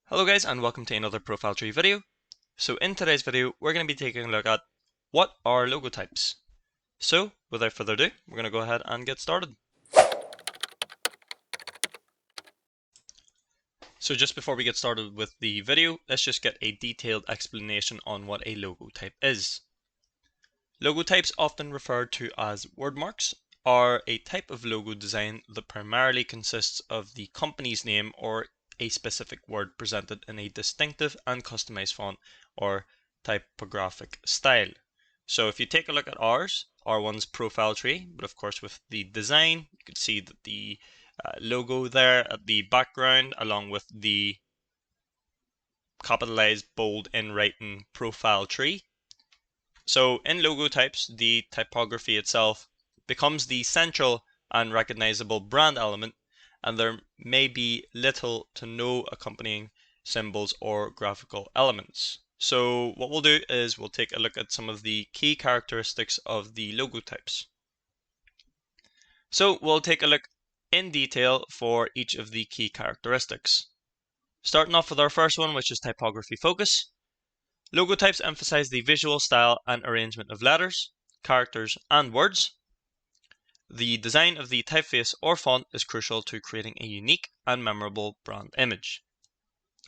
Hello guys, and welcome to another profile tree video. So in today's video we're going to be taking a look at what are logotypes. So without further ado, we're going to go ahead and get started. So just before we get started with the video, let's just get a detailed explanation on what a logotype is. Logotypes, often referred to as word marks, are a type of logo design that primarily consists of the company's name or a specific word presented in a distinctive and customized font or typographic style. So if you take a look at our one's profile tree, but of course with the design, you can see that the logo there at the background, along with the capitalized bold in writing profile tree. So in logotypes, the typography itself becomes the central and recognizable brand element, and there may be little to no accompanying symbols or graphical elements. So what we'll do is we'll take a look at some of the key characteristics of the logotypes. So we'll take a look in detail for each of the key characteristics. Starting off with our first one, which is typography focus. Logotypes emphasize the visual style and arrangement of letters, characters, and words. The design of the typeface or font is crucial to creating a unique and memorable brand image.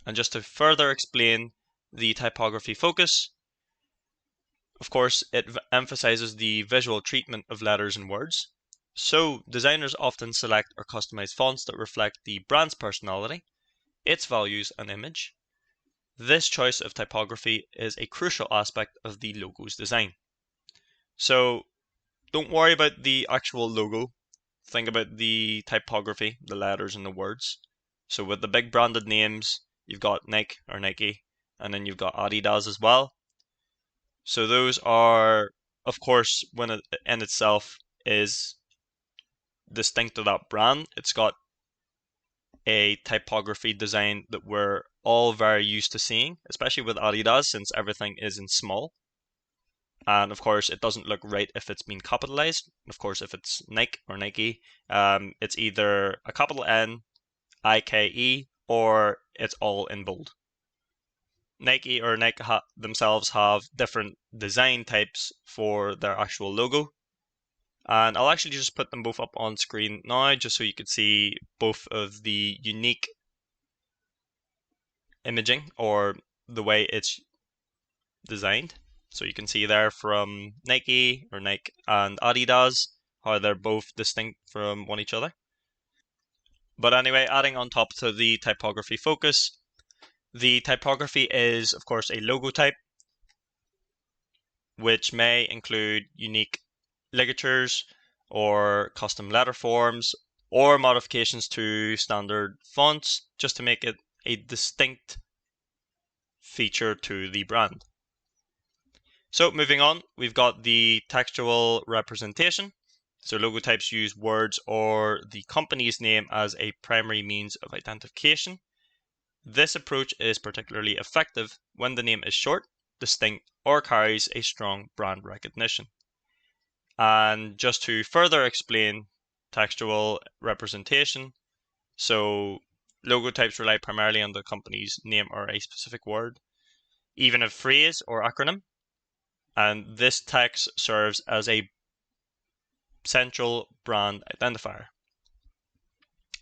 And just to further explain the typography focus, of course, it emphasizes the visual treatment of letters and words. So designers often select or customize fonts that reflect the brand's personality, its values, and image. This choice of typography is a crucial aspect of the logo's design. So don't worry about the actual logo. Think about the typography, the letters and the words. So with the big branded names, you've got Nike or Nike, and then you've got Adidas as well. So those are, of course, when it in itself is distinct to that brand, it's got a typography design that we're all very used to seeing, especially with Adidas, since everything is in small. And of course, it doesn't look right if it's been capitalized. Of course, if it's Nike or Nike, it's either a capital N, IKE, or it's all in bold. Nike or Nike themselves have different design types for their actual logo. And I'll actually just put them both up on screen now, just so you can see both of the unique imaging or the way it's designed. So you can see there from Nike or Nike and Adidas how they're both distinct from one each other. But anyway, adding on top to the typography focus, the typography is of course a logotype, which may include unique ligatures or custom letter forms or modifications to standard fonts just to make it a distinct feature to the brand. So moving on, we've got the textual representation. So logotypes use words or the company's name as a primary means of identification. This approach is particularly effective when the name is short, distinct, or carries a strong brand recognition. And just to further explain textual representation, so logotypes rely primarily on the company's name or a specific word, even a phrase or acronym, and this text serves as a central brand identifier.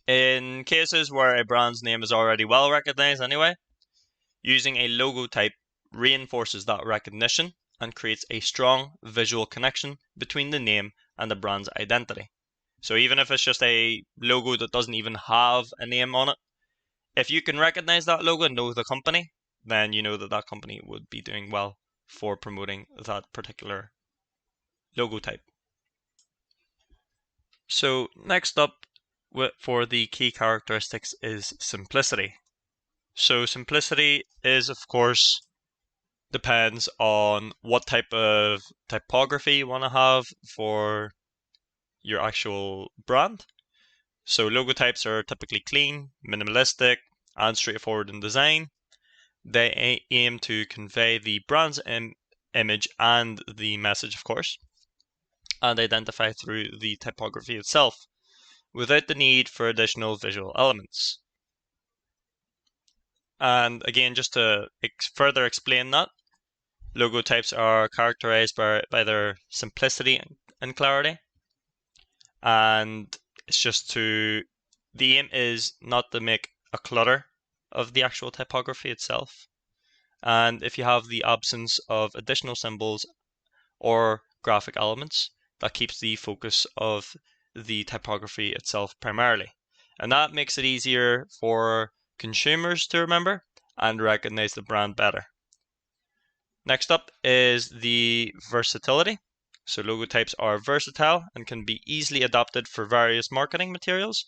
In cases where a brand's name is already well recognized anyway, using a logotype reinforces that recognition and creates a strong visual connection between the name and the brand's identity. So even if it's just a logo that doesn't even have a name on it, if you can recognize that logo and know the company, then you know that that company would be doing well for promoting that particular logotype. So next up for the key characteristics is simplicity. So simplicity is, of course, depends on what type of typography you want to have for your actual brand. So logotypes are typically clean, minimalistic, and straightforward in design. They aim to convey the brand's image and the message, of course, and identify through the typography itself, without the need for additional visual elements. And again, just to further explain that, logotypes are characterized by their simplicity and clarity. And it's just the aim is not to make a clutter of the actual typography itself. And if you have the absence of additional symbols or graphic elements, that keeps the focus of the typography itself primarily. And that makes it easier for consumers to remember and recognize the brand better. Next up is the versatility. So logotypes are versatile and can be easily adapted for various marketing materials.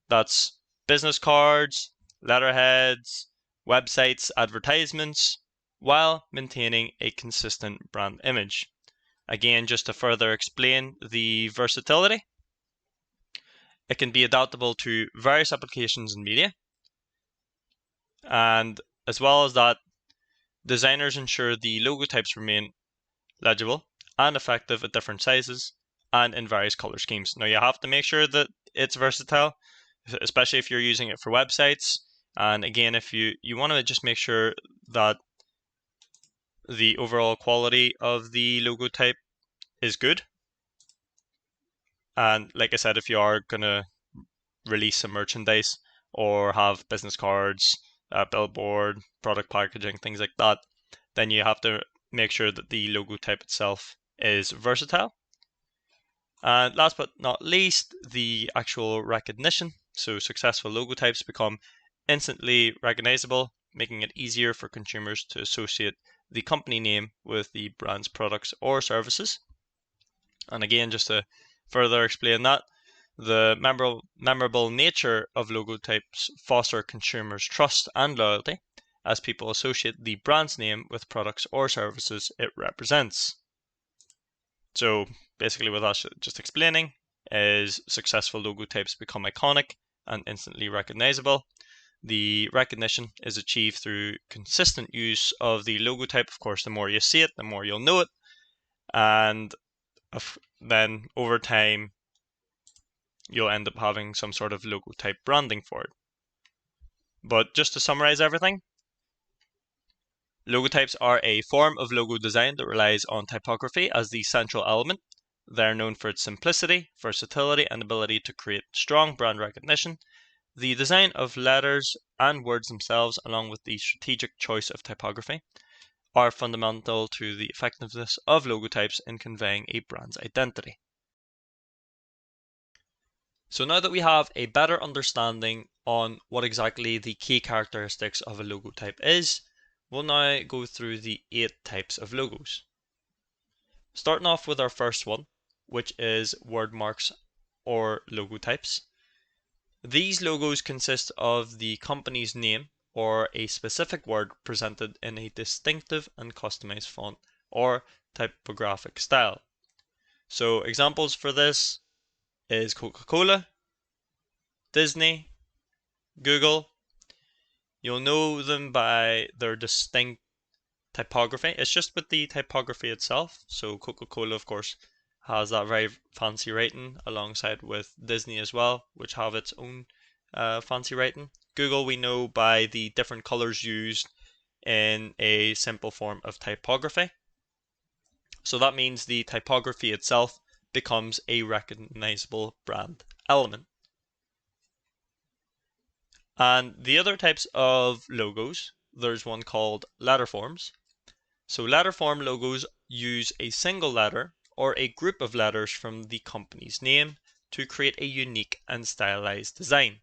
That's business cards, letterheads, websites, advertisements, while maintaining a consistent brand image. Again, just to further explain the versatility, it can be adaptable to various applications in media. And as well as that, designers ensure the logotypes remain legible and effective at different sizes and in various color schemes. Now you have to make sure that it's versatile, especially if you're using it for websites. And again, if you want to just make sure that the overall quality of the logotype is good. And like I said, if you are going to release some merchandise or have business cards, billboard, product packaging, things like that, then you have to make sure that the logotype itself is versatile. And last but not least, the actual recognition. So successful logotypes become instantly recognizable, making it easier for consumers to associate the company name with the brand's products or services. And again, just to further explain that, the memorable nature of logotypes foster consumers' trust and loyalty as people associate the brand's name with products or services it represents. So basically what that's just explaining is successful logotypes become iconic and instantly recognizable. The recognition is achieved through consistent use of the logotype. Of course, the more you see it, the more you'll know it. And then over time, you'll end up having some sort of logotype branding for it. But just to summarize everything, logotypes are a form of logo design that relies on typography as the central element. They're known for its simplicity, versatility, and ability to create strong brand recognition. The design of letters and words themselves, along with the strategic choice of typography, are fundamental to the effectiveness of logotypes in conveying a brand's identity. So now that we have a better understanding on what exactly the key characteristics of a logotype is, we'll now go through the 8 types of logos. Starting off with our first one, which is word marks or logotypes. These logos consist of the company's name or a specific word presented in a distinctive and customized font or typographic style. So examples for this is Coca-Cola, Disney, Google. You'll know them by their distinct typography. It's just with the typography itself. So Coca-Cola, of course, has that very fancy writing alongside with Disney as well, which have its own fancy writing. Google we know by the different colors used in a simple form of typography. So that means the typography itself becomes a recognizable brand element. And the other types of logos, there's one called letterforms. So letterform logos use a single letter or a group of letters from the company's name to create a unique and stylized design.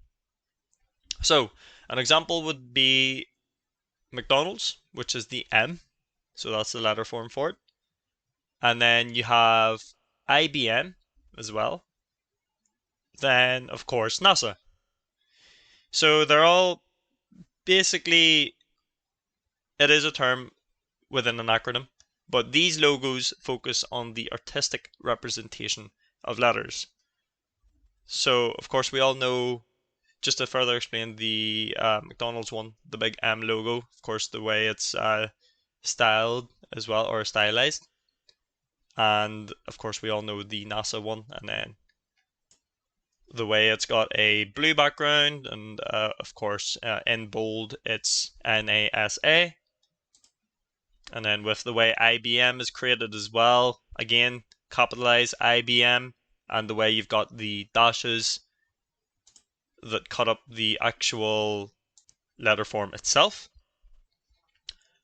So an example would be McDonald's, which is the M. So that's the letter form for it. And then you have IBM as well. Then, of course, NASA. So they're all basically, it is a term within an acronym, but these logos focus on the artistic representation of letters. So, of course, we all know, just to further explain the McDonald's one, the big M logo, of course, the way it's styled as well, or stylized. And, of course, we all know the NASA one, and then the way it's got a blue background, and of course in bold it's NASA. And then with the way IBM is created as well, again, capitalize IBM, and the way you've got the dashes that cut up the actual letter form itself.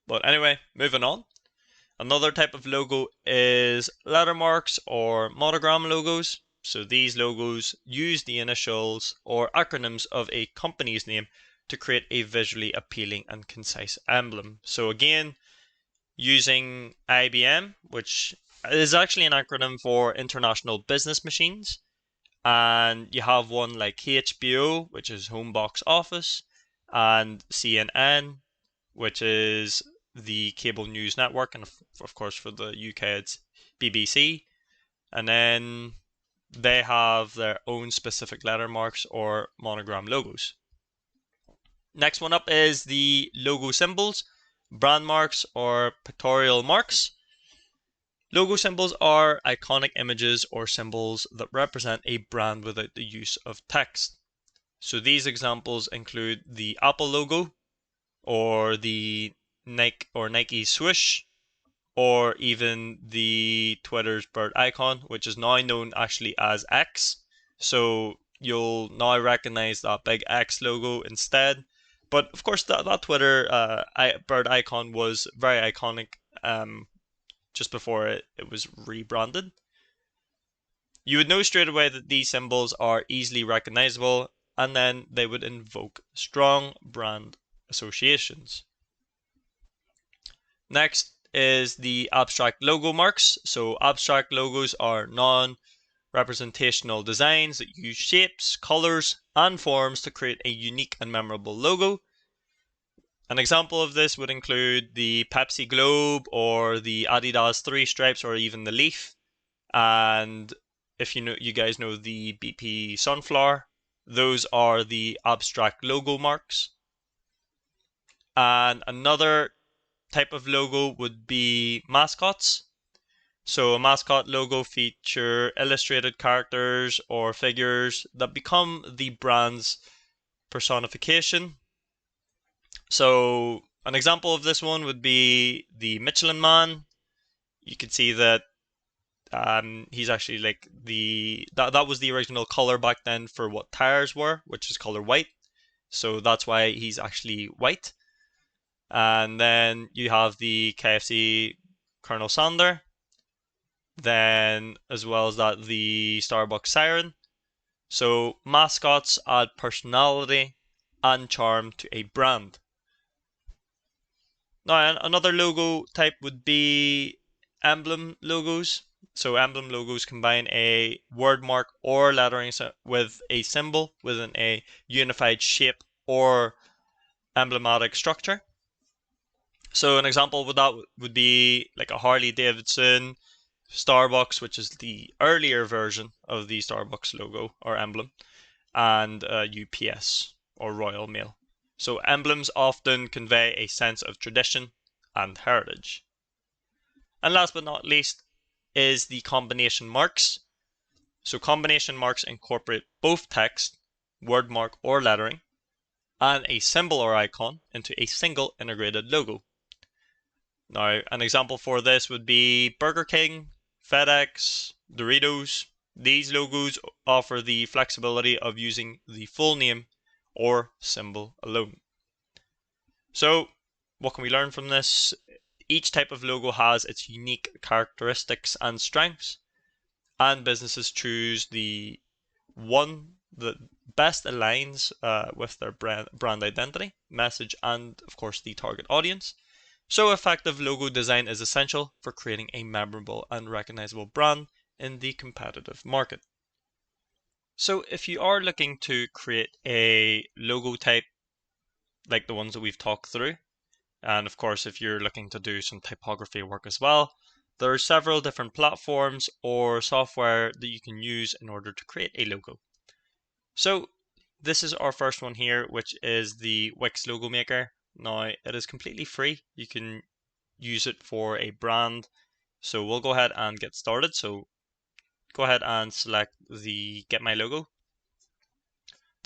But anyway, moving on. Another type of logo is letter marks or monogram logos. So these logos use the initials or acronyms of a company's name to create a visually appealing and concise emblem. So again, using IBM, which is actually an acronym for International Business Machines, and you have one like HBO, which is Home Box Office, and CNN, which is the cable news network, and of course for the UK it's BBC, and then they have their own specific letter marks or monogram logos. Next one up is the logo symbols, brand marks or pictorial marks. Logo symbols are iconic images or symbols that represent a brand without the use of text. So these examples include the Apple logo, or the Nike swoosh, or even the Twitter's bird icon, which is now known actually as X. So you'll now recognize that big X logo instead. But of course, that Twitter bird icon was very iconic just before it was rebranded. You would know straight away that these symbols are easily recognizable, and then they would invoke strong brand associations. Next is the abstract logo marks. So abstract logos are non-representational designs that use shapes, colors, and forms to create a unique and memorable logo. An example of this would include the Pepsi globe or the Adidas 3 stripes or even the leaf. And if you guys know the BP sunflower, those are the abstract logo marks. And another type of logo would be mascots. So a mascot logo feature illustrated characters or figures that become the brand's personification. So an example of this one would be the Michelin Man. You can see that he's actually like that was the original color back then for what tires were, which is color white. So that's why he's actually white. And then you have the KFC Colonel Sander. Then as well as that, the Starbucks siren. So mascots add personality and charm to a brand. Now another logo type would be emblem logos. So emblem logos combine a word mark or lettering with a symbol within a unified shape or emblematic structure. So an example of that would be like a Harley Davidson, Starbucks, which is the earlier version of the Starbucks logo or emblem, and UPS or Royal Mail. So emblems often convey a sense of tradition and heritage. And last but not least is the combination marks. So combination marks incorporate both text, word mark or lettering, and a symbol or icon into a single integrated logo. Now, an example for this would be Burger King, FedEx, Doritos. These logos offer the flexibility of using the full name or symbol alone. So, what can we learn from this? Each type of logo has its unique characteristics and strengths, and businesses choose the one that best aligns with their brand identity, message, and of course the target audience. So effective logo design is essential for creating a memorable and recognizable brand in the competitive market. So if you are looking to create a logo type like the ones that we've talked through, and of course if you're looking to do some typography work as well, there are several different platforms or software that you can use in order to create a logo. So this is our first one here, which is the Wix Logo Maker. Now it is completely free. You can use it for a brand. So we'll go ahead and get started. So go ahead and select the Get My Logo.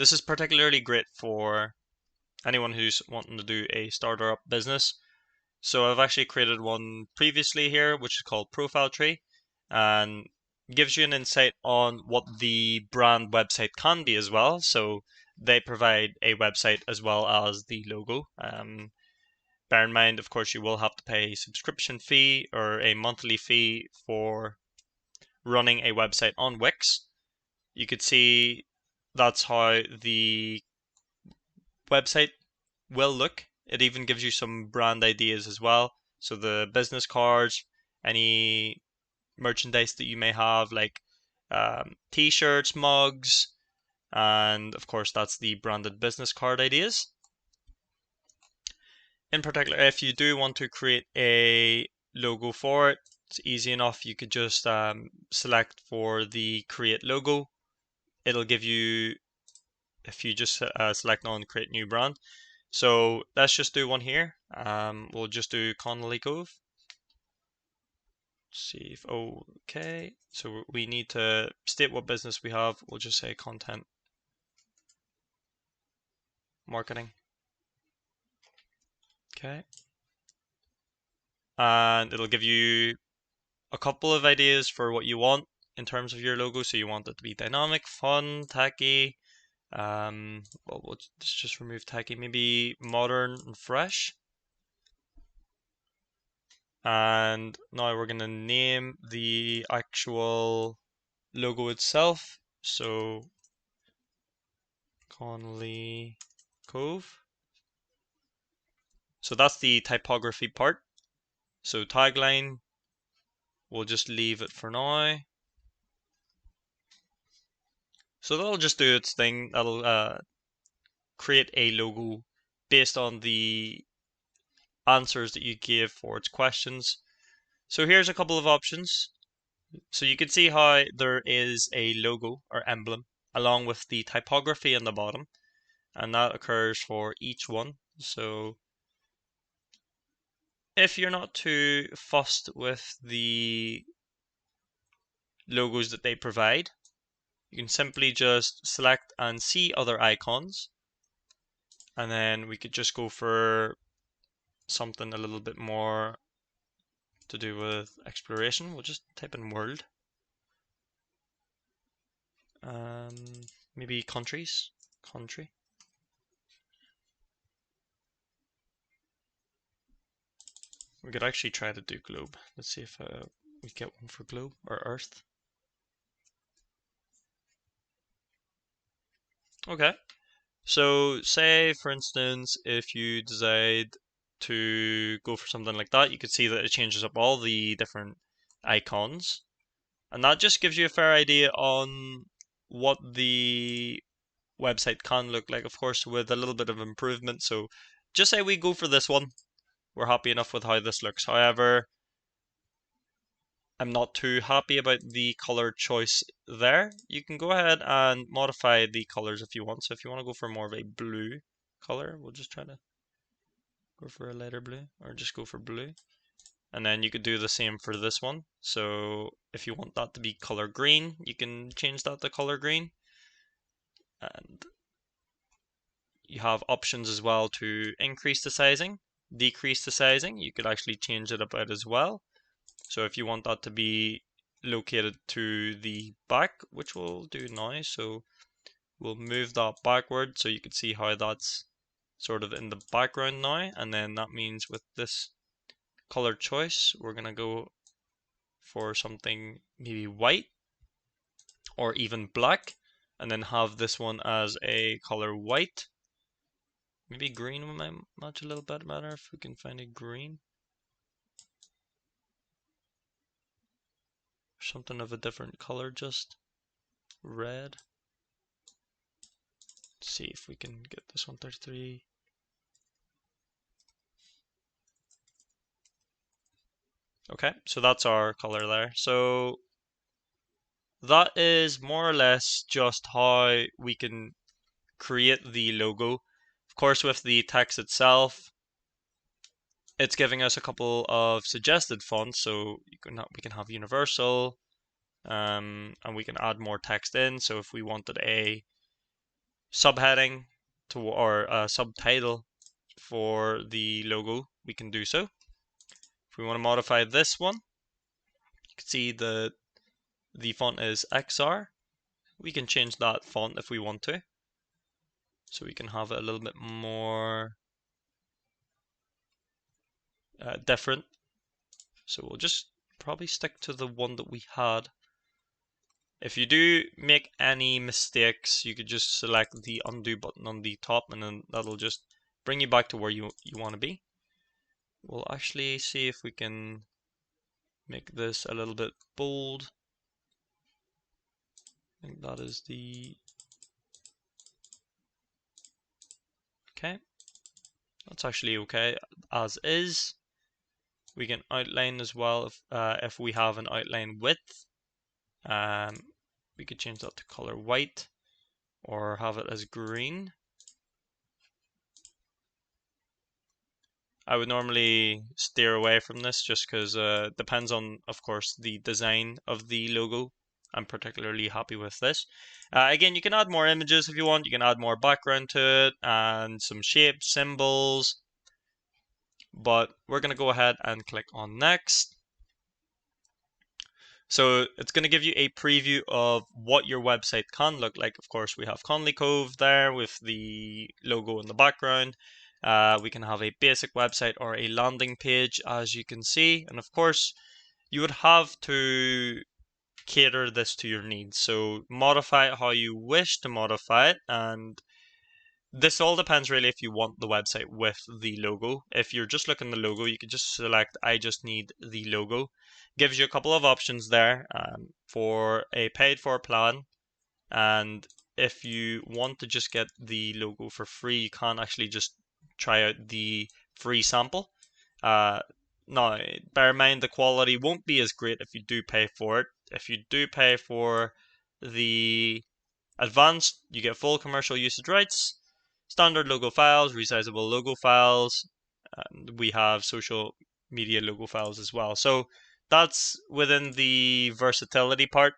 This is particularly great for anyone who's wanting to do a starter up business. So I've actually created one previously here, which is called Profile Tree, and gives you an insight on what the brand website can be as well. So they provide a website as well as the logo. Bear in mind, of course, you will have to pay a subscription fee or a monthly fee for running a website on Wix. You could see that's how the website will look. It even gives you some brand ideas as well. So the business cards, any merchandise that you may have, like t-shirts, mugs, and of course that's the branded business card ideas. In particular, if you do want to create a logo for it, it's easy enough. You could just select for the create logo. It'll give you, if you just select on create new brand. So let's just do one here. We'll just do Connolly Cove. See if, okay. So we need to state what business we have. We'll just say content marketing. Okay. And it'll give you a couple of ideas for what you want in terms of your logo. So you want it to be dynamic, fun, tacky. Well, let's just remove tacky. Maybe modern and fresh. And now we're going to name the actual logo itself. So Conley Cove. So that's the typography part. So tagline, we'll just leave it for now. So that'll just do its thing. That'll create a logo based on the answers that you gave for its questions. So here's a couple of options. So you can see how there is a logo or emblem along with the typography in the bottom, and that occurs for each one. So if you're not too fussed with the logos that they provide, you can simply just select and see other icons, and then we could just go for something a little bit more to do with exploration. We'll just type in world. Maybe countries, country. We could actually try to do globe. Let's see if we get one for globe or earth. Okay. So say for instance, if you decide to go for something like that, you could see that it changes up all the different icons. And that just gives you a fair idea on what the website can look like, of course, with a little bit of improvement. So just say we go for this one. We're happy enough with how this looks. However, I'm not too happy about the color choice there. You can go ahead and modify the colors if you want. So if you want to go for more of a blue color, we'll just try to go for a lighter blue, or just go for blue. And then you could do the same for this one. So if you want that to be color green, you can change that to color green. And you have options as well to increase the sizing, decrease the sizing. You could actually change it about as well. So if you want that to be located to the back, which we'll do now, so we'll move that backward so you can see how that's sort of in the background now. And then that means with this color choice, we're gonna go for something maybe white or even black, and then have this one as a color white. Maybe green might match a little bit better if we can find a green. Something of a different color, just red. Let's see if we can get this 133. Okay, so that's our color there. So that is more or less just how we can create the logo. Of course, with the text itself, it's giving us a couple of suggested fonts. So we can have universal, and we can add more text in. So if we wanted a subheading to or a subtitle for the logo, we can do so. If we want to modify this one, you can see the font is XR. We can change that font if we want to, so we can have it a little bit more different. So we'll just probably stick to the one that we had. If you do make any mistakes, you could just select the undo button on the top, and then that'll just bring you back to where you want to be. We'll actually see if we can make this a little bit bold. I think that is the... Okay, that's actually okay as is. We can outline as well if we have an outline width. We could change that to color white or have it as green. I would normally steer away from this just because it depends on, of course, the design of the logo. I'm particularly happy with this. Again, you can add more images if you want. You can add more background to it and some shapes, symbols. But we're going to go ahead and click on next. So it's going to give you a preview of what your website can look like. Of course, we have Conley Cove there with the logo in the background. We can have a basic website or a landing page, as you can see. And of course, you would have to cater this to your needs. So modify it how you wish to modify it. And this all depends really if you want the website with the logo. If you're just looking at the logo, you could just select I just need the logo. Gives you a couple of options there for a paid for plan, and if you want to just get the logo for free, you can actually just try out the free sample. Now, bear in mind the quality won't be as great if you do pay for it. If you do pay for the advanced, you get full commercial usage rights, standard logo files, resizable logo files, and we have social media logo files as well. So that's within the versatility part,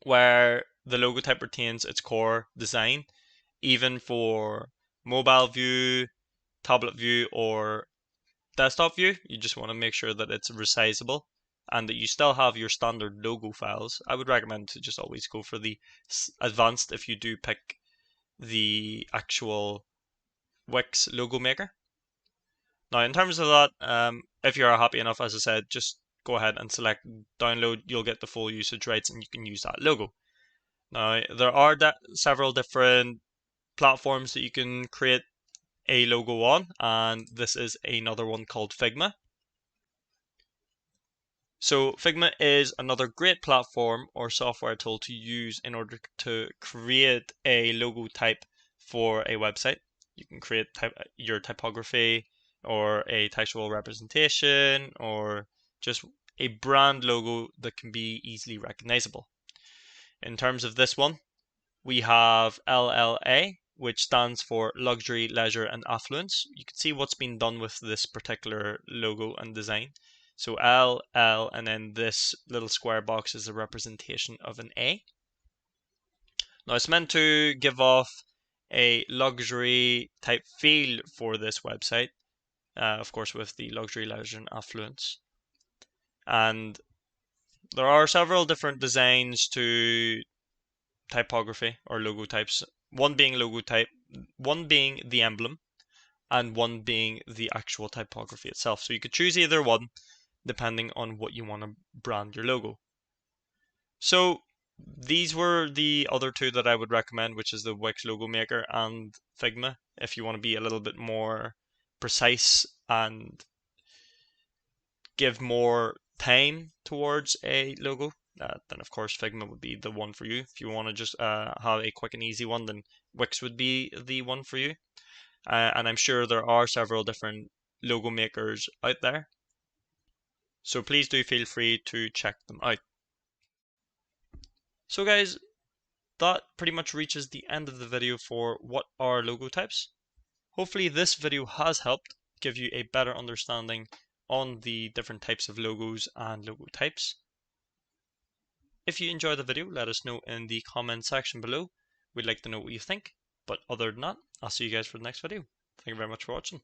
where the Logotype retains its core design, even for mobile view, tablet view, or desktop view. You just want to make sure that it's resizable and that you still have your standard logo files. I would recommend to just always go for the advanced if you do pick the actual Wix logo maker. Now, in terms of that, if you are happy enough, as I said, just go ahead and select download. You'll get the full usage rights and you can use that logo. Now, there are several different platforms that you can create a logo on, and this is another one called Figma. So Figma is another great platform or software tool to use in order to create a logo type for a website. You can create your typography or a textual representation or just a brand logo that can be easily recognizable. In terms of this one, we have LLA, which stands for Luxury, Leisure and Affluence. You can see what's been done with this particular logo and design. So L, L, and then this little square box is a representation of an A. Now it's meant to give off a luxury type feel for this website, of course with the luxury, leisure and affluence. And there are several different designs to typography or logo types, one being logotype, one being the emblem, and one being the actual typography itself. So you could choose either one depending on what you want to brand your logo. So these were the other two that I would recommend, which is the Wix Logo Maker and Figma, if you want to be a little bit more precise and give more time towards a logo. Then of course Figma would be the one for you. If you want to just have a quick and easy one, then Wix would be the one for you. And I'm sure there are several different logo makers out there, so please do feel free to check them out. So guys, that pretty much reaches the end of the video for what are logo types. Hopefully this video has helped give you a better understanding on the different types of logos and logo types. If you enjoyed the video, let us know in the comment section below. We'd like to know what you think. But other than that, I'll see you guys for the next video. Thank you very much for watching.